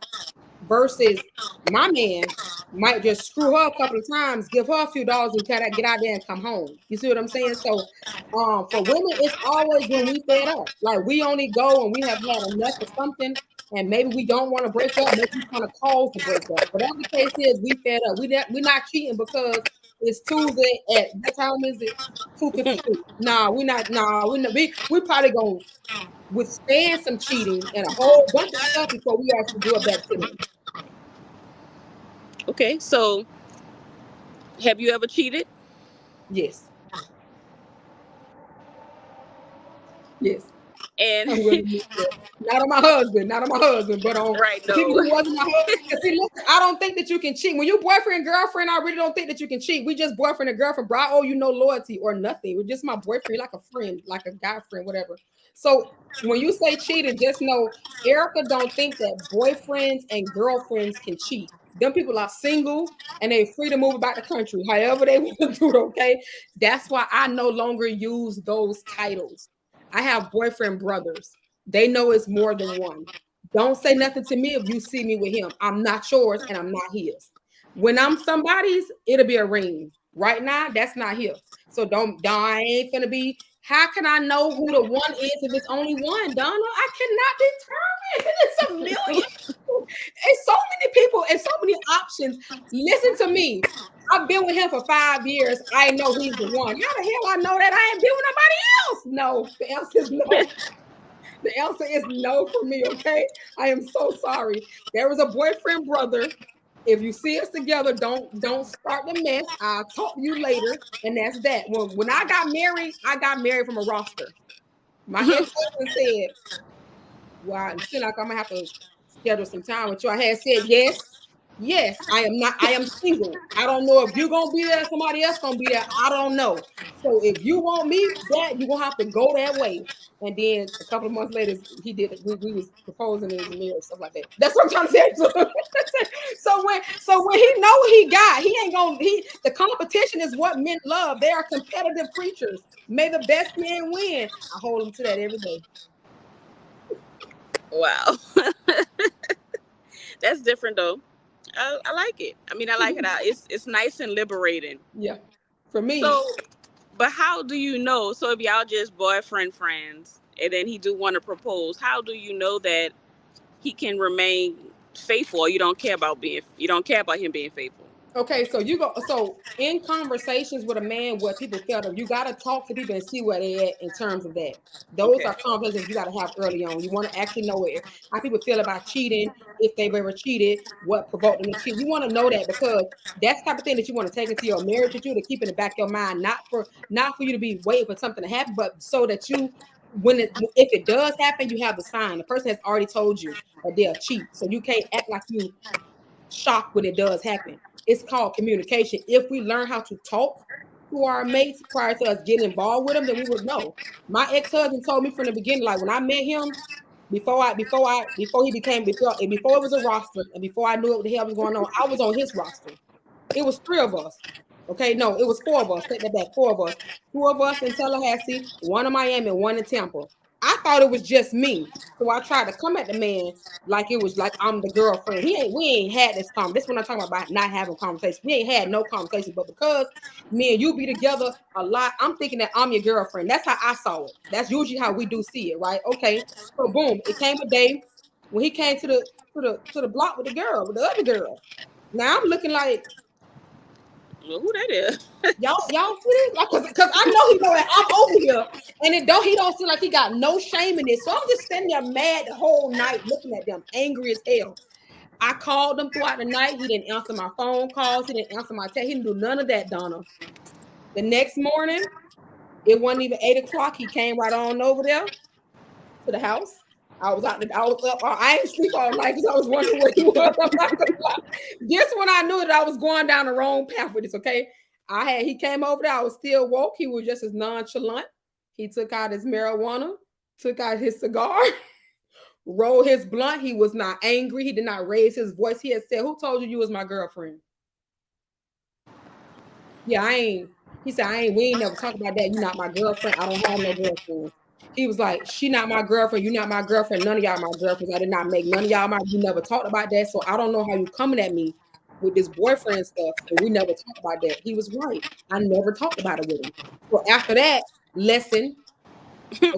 Versus my man might just screw her a couple of times, give her a few dollars, and try to get out there and come home. You see what I'm saying? So, for women, it's always when we fed up. Like we only go and we have had enough of something, and maybe we don't want to break up. Maybe we trying to cause the breakup. Whatever the case is, we fed up. We're not cheating because it's Tuesday at what time is it? 2:52. Nah, we not. Nah, we probably gonna withstand some cheating and a whole bunch of stuff before we actually do it back to them. Okay, so have you ever cheated? Yes, yes. And I'm going to admit that. Not on my husband, not on my husband, but on right, the people no. who wasn't my husband. Because see, listen, I don't think that you can cheat. When you boyfriend, girlfriend, I really don't think that you can cheat. We just boyfriend and girlfriend, bro. I owe you no loyalty or nothing. We're just my boyfriend, like a friend, like a guy friend, whatever. So when you say cheating, just know Erica don't think that boyfriends and girlfriends can cheat. Them people are single and they're free to move about the country, however they want to do it, okay? That's why I no longer use those titles. I have boyfriend brothers. They know it's more than one. Don't say nothing to me if you see me with him. I'm not yours and I'm not his. When I'm somebody's, it'll be a ring. Right now, that's not here. So I ain't gonna be. How can I know who the one is if it's only one, Donna? I cannot determine. It's a million. It's so many people and so many options. Listen to me. I've been with him for 5 years. I know he's the one. How the hell I know that I ain't been with nobody else? No, the answer is no. The answer is no for me, okay? I am so sorry. There was a boyfriend brother. If you see us together, don't start the mess. I'll talk to you later. And that's that. When I got married from a roster. My ex-husband said, well, it seems like I'm gonna have to schedule some time with you. I had said yes. Yes, I am not. I am single. I don't know if you're gonna be there, somebody else gonna be there. I don't know. So if you want me, that you're gonna have to go that way. And then a couple of months later, he did it. We was proposing in his marriage, stuff like that. That's what I'm trying to say. So when he know what he got, he ain't gonna. The competition is what men love. They are competitive creatures. May the best man win. I hold him to that every day. Wow. That's different though. I like it. I mean, I like it. It's nice and liberating. Yeah, for me. So, but how do you know? So if y'all just boyfriend friends, and then he do want to propose, how do you know that he can remain faithful? Or you don't care about him being faithful? Okay, so in conversations with a man where people felt that you gotta talk to people and see where they at in terms of that. Those Okay. are conversations you gotta have early on. You want to actually know how people feel about cheating, if they've ever cheated, what provoked them to cheat. You want to know that because that's the type of thing that you want to take into your marriage with you to keep in the back of your mind, not for you to be waiting for something to happen, but so that you if it does happen, you have the sign. The person has already told you that they'll cheat. So you can't act like you shocked when it does happen. It's called communication. If we learn how to talk to our mates prior to us getting involved with them, then we would know. My ex-husband told me from the beginning, like when I met him, before he became before it was a roster and before I knew what the hell was going on, I was on his roster. It was three of us. Okay, no, it was four of us. Take that back, four of us. Two of us in Tallahassee, one in Miami, and one in Tampa. I thought it was just me. So I tried to come at the man like it was like I'm the girlfriend. We ain't had this conversation. This is what I'm talking about not having conversation. We ain't had no conversation, but because me and you be together a lot, I'm thinking that I'm your girlfriend. That's how I saw it. That's usually how we do see it, right? Okay. So boom, it came a day when he came to the block with the girl, with the other girl. Now I'm looking like, Well, who that is? y'all see this? Like, cause I know he know that I'm over here, and he don't seem like he got no shame in this. So I'm just standing there mad the whole night, looking at them, angry as hell. I called him throughout the night. He didn't answer my phone calls. He didn't answer my text. He didn't do none of that, Donna. The next morning, it wasn't even 8 o'clock. He came right on over there to the house. I was up. I didn't sleep all night because I was wondering where he was. I'm not gonna lie. This when I knew that I was going down the wrong path with this. Okay, he came over there. I was still woke. He was just as nonchalant. He took out his marijuana, took out his cigar, rolled his blunt. He was not angry. He did not raise his voice. He had said, "Who told you was my girlfriend?" Yeah, I ain't. He said, I ain't, we ain't never talk about that. You not my girlfriend. I don't have no girlfriend. He was like, she not my girlfriend. You not my girlfriend. None of y'all my girlfriends. I did not make none of y'all my, we never talked about that. So I don't know how you coming at me with this boyfriend stuff. And we never talked about that. He was right. I never talked about it with him. So after that lesson,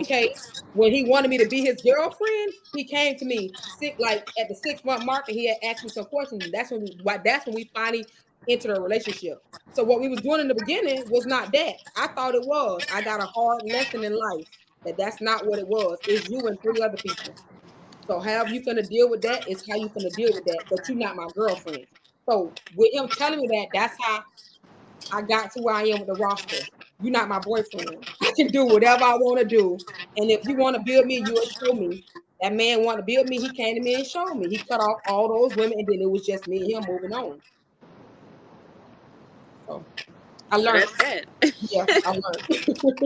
okay, when he wanted me to be his girlfriend, he came to me sick like at the 6 month mark and he had asked me some questions. And that's when we finally entered a relationship. So what we was doing in the beginning was not that. I thought it was. I got a hard lesson in life that that's not what it was. It's you and three other people. So however you finna deal with that is how you finna deal with that. But you're not my girlfriend. So with him telling me that, that's how I got to where I am with the roster. You're not my boyfriend. I can do whatever I want to do. And if you want to build me, you will show me. That man want to build me. He came to me and showed me. He cut off all those women, and then it was just me and him moving on. So I So learned. that's that. Yeah, I learned.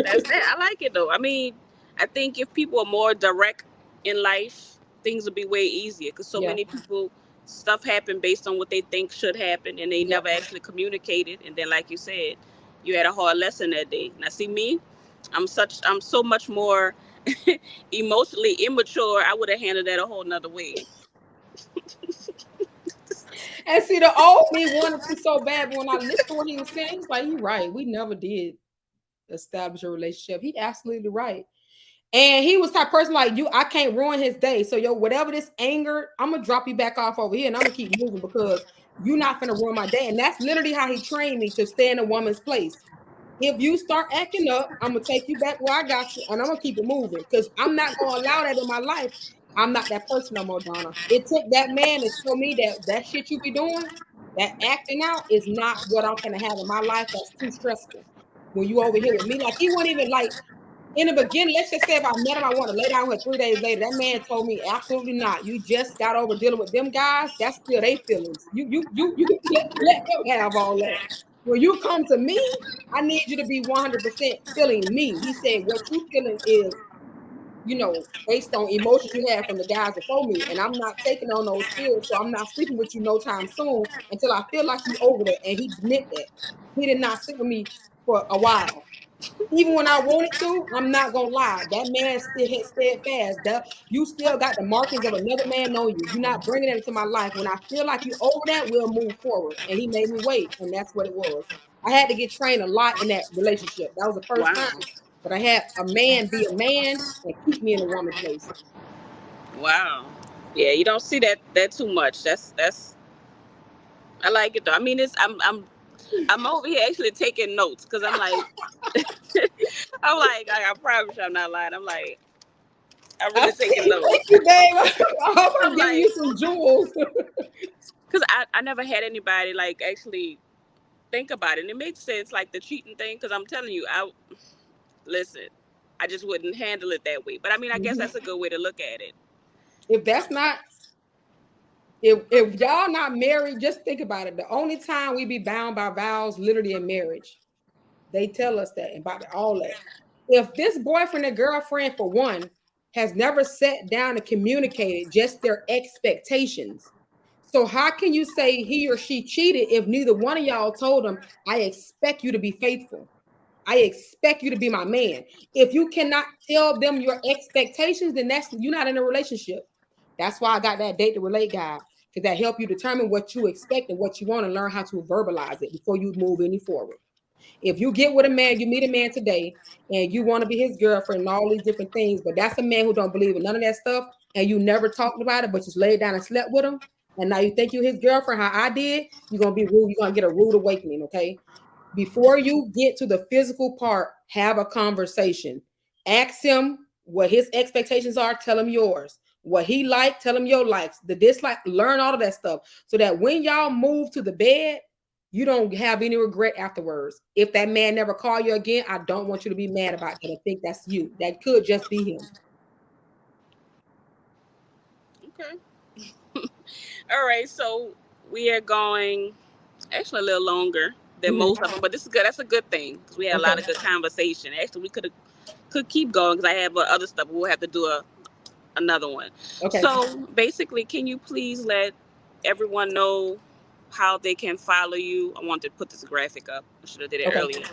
That's that. I like it though. I mean, I think if people are more direct in life, things will be way easier because so Yeah, many people, stuff happen based on what they think should happen and they yeah. never actually communicated. And then, like you said, you had a hard lesson that day. Now, see me, I'm so much more emotionally immature. I would have handled that a whole nother way. And see, the old me wanted to so bad, but when I listened to what he was saying, he's like, "He right. We never did establish a relationship. He absolutely right." And he was type person like you, I can't ruin his day. So yo, whatever this anger, I'm gonna drop you back off over here and I'm gonna keep moving because you're not gonna ruin my day. And that's literally how he trained me to stay in a woman's place. If you start acting up, I'm gonna take you back where I got you and I'm gonna keep it moving because I'm not gonna allow that in my life. I'm not that person no more, Donna. It took that man to show me that that shit you be doing, that acting out is not what I'm gonna have in my life. That's too stressful. When you over here with me, like he won't even like in the beginning, let's just say if I met him, I want to lay down with 3 days later. That man told me absolutely not. You just got over dealing with them guys. That's still their feelings. You let them have all that. When you come to me, I need you to be 100% feeling me. He said, what you feeling is, based on emotions you had from the guys before me. And I'm not taking on those feelings. So I'm not sleeping with you no time soon until I feel like you over there. And he meant that. He did not sleep with me for a while. Even when I wanted to, I'm not gonna lie. That man still hit steadfast. That you still got the markings of another man on you. You're not bringing that into my life. When I feel like you over that, we'll move forward. And he made me wait, and that's what it was. I had to get trained a lot in that relationship. That was the first Wow. time that I had a man be a man and keep me in a woman place. Wow. Yeah, you don't see that too much. That's I like it though. I mean, I'm over here actually taking notes because I'm like, I promise you I'm not lying. I'm like, I'm I really taking see. Thank notes. you, babe. I hope I'm I'm giving like, you some jewels. because I never had anybody like actually think about it. And it makes sense, like the cheating thing, because I'm telling you, listen, I just wouldn't handle it that way. But I mean, I guess Mhm. that's a good way to look at it. If that's not if y'all not married, just think about it. The only time we be bound by vows, literally in marriage. They tell us that about all that. If this boyfriend and girlfriend, for one, has never sat down and communicated just their expectations. So how can you say he or she cheated if neither one of y'all told them, I expect you to be faithful? I expect you to be my man. If you cannot tell them your expectations, then that's you're not in a relationship. That's why I got that date to relate guide because that help you determine what you expect and what you want and learn how to verbalize it before you move any forward. If you get with a man, you meet a man today, and you want to be his girlfriend and all these different things, but that's a man who don't believe in none of that stuff, and you never talked about it, but just laid down and slept with him, and now you think you his girlfriend, how I did, you're gonna be rude. You're gonna get a rude awakening, okay? Before you get to the physical part, have a conversation. Ask him what his expectations are. Tell him yours. what he liked, tell him your likes, the dislike, learn all of that stuff. So that when y'all move to the bed, you don't have any regret afterwards. If that man never call you again, I don't want you to be mad about that and think that's you. That could just be him. Okay. All right. So we are going actually a little longer than Mhm. most of them, but this is good. That's a good thing because we had a lot Okay. of good conversation. Actually, we could keep going because I have other stuff. But we'll have to do another one. Okay. So basically, can you please let everyone know how they can follow you? I wanted to put this graphic up. I should have did it Okay. earlier.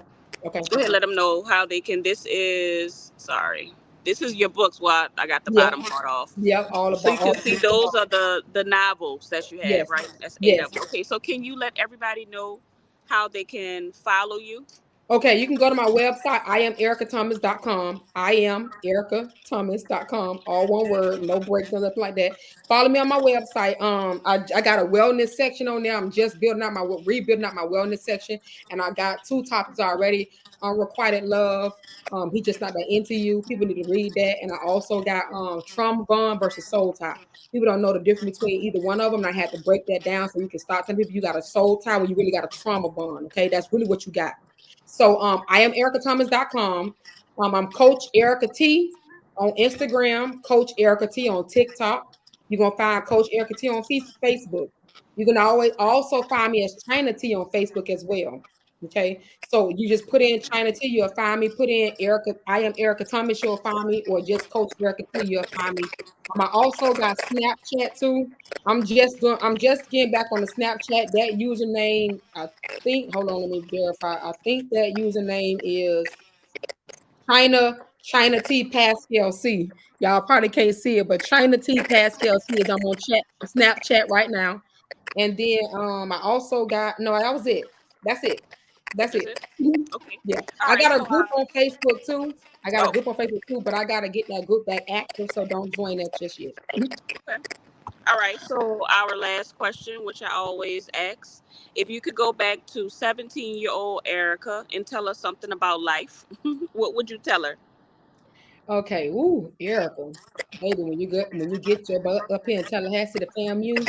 Okay. Go ahead, let them know how they can. This is sorry. This is your books. Well, I got the Yep. bottom part off. Yep. All So about you can all. see those are the novels that you have, Yes. right? That's eight Yes. of them. Okay, so can you let everybody know how they can follow you? Okay, you can go to my website, iamerica.thomas.com. Iamerica.thomas.com. All one word, no breaks, nothing like that. Follow me on my website. I got a wellness section on there. I'm just rebuilding out my wellness section, and I got two topics already. Unrequited love. He just not that into you. People need to read that. And I also got trauma bond versus soul tie. People don't know the difference between either one of them. And I had to break that down so you can start telling people you got a soul tie where you really got a trauma bond. Okay, that's really what you got. So I am ericathomas.com. I'm Coach Erica T on Instagram, Coach Erica T on TikTok. You're gonna find Coach Erica T on Facebook. You can always also find me as China T on Facebook as well. Okay, so you just put in China T, you'll find me. Put in Erica, I am Erica Thomas, you'll find me, or just Coach Erica T, you'll find me. I also got Snapchat too. I'm just getting back on the Snapchat. That username, I think, hold on, let me verify. I think that username is China T Pascal C. Y'all probably can't see it, but China T Pascal C is I'm on chat Snapchat right now. And then I also got no, that was it. That's it. That's That's it. it. Okay. Yeah. All I right. got a So group on Facebook too. I got a oh, group on Facebook too, but I gotta get that group back active, so don't join that just yet. okay. All right. So our last question, which I always ask, if you could go back to 17-year-old Erica and tell us something about life, what would you tell her? Okay, ooh, Erica. Baby, when you get your butt up here in Tallahassee to FAMU,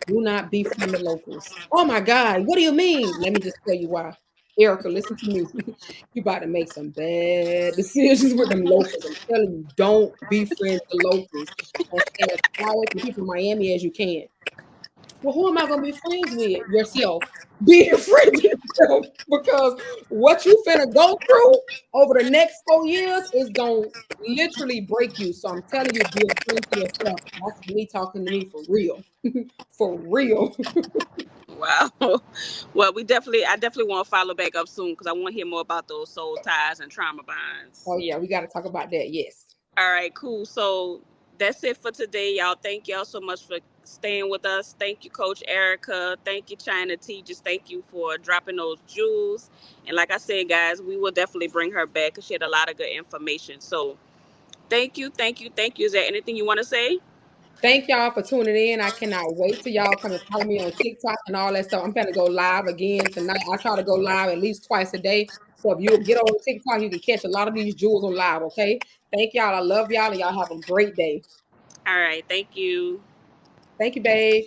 do not befriend the locals. Oh my God, what do you mean? Let me just tell you why. Erica, listen to me. You about to make some bad decisions with them locals. I'm telling you, don't befriend the locals and stay as far away from people from Miami as you can. Well, who am I gonna be friends with? Yourself. Be a friend with yourself because what you finna go through over the next 4 years is gonna literally break you. So I'm telling you, be a friend to yourself. That's me talking to me for real. For real. Wow. Well, I definitely want to follow back up soon because I want to hear more about those soul ties and trauma bonds. Oh yeah, we gotta talk about that. Yes. All right, cool. So that's it for today, y'all. Thank y'all so much for staying with us. Thank you, Coach Erica. Thank you, China T. Just thank you for dropping those jewels. And like I said, guys, we will definitely bring her back because she had a lot of good information. So thank you, thank you, thank you. Is there anything you want to say? Thank y'all for tuning in. I cannot wait till y'all come and follow me on TikTok and all that stuff. I'm gonna go live again tonight. I try to go live at least twice a day. So if you get on TikTok, you can catch a lot of these jewels on live. Okay. Thank y'all. I love y'all and y'all have a great day. All right, thank you. Thank you, babe.